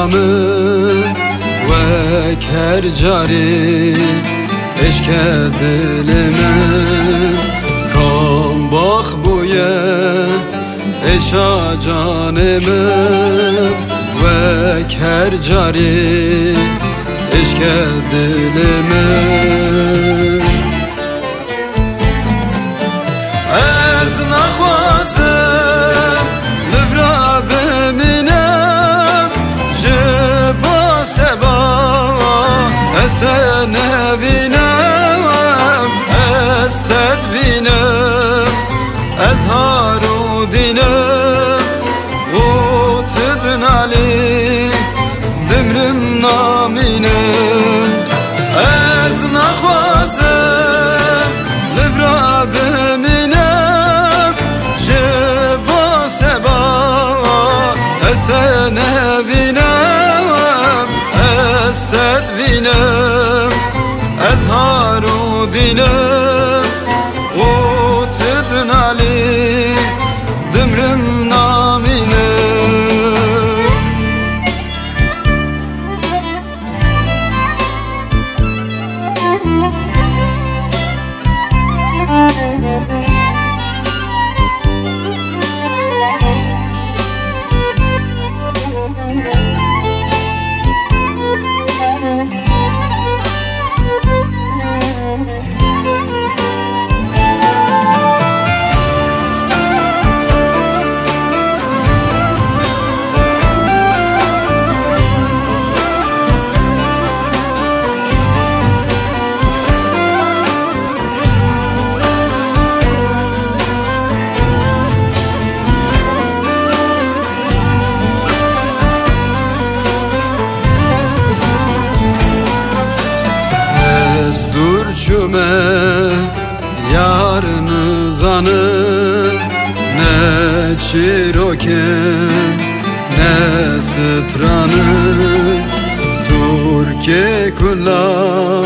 من و کرجاری عشق دل من کام باخ بویه عشا جان من و کرجاری عشق دل من از نخوازم لبرا بمینم جبا سبا است نبینم است تدبینم از هارو دینم و تدنالی دمرم نامینم از نخوازم لبرا بمینم جبا سبا است نبینم است تدبینم از هارو دینم و تدنالی دمرم نامینم Çüme yarını zanı ne çiroken ne stranı Türkiye kula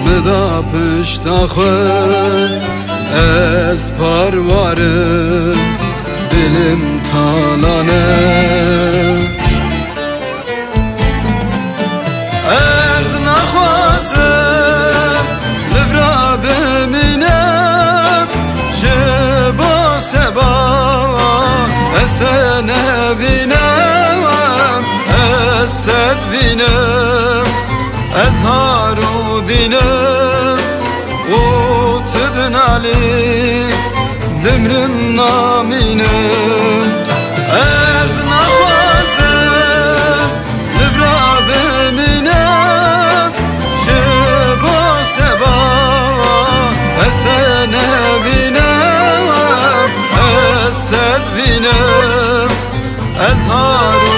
mıda pıştaxı es parvarı dilim talanı ez naxwazim نبینم است تدبینم از هارو دینم و تدنالی دمرم نامینم از نخوازم لبرا بمینم شبا سبا است نبینم است تدبینم از هارو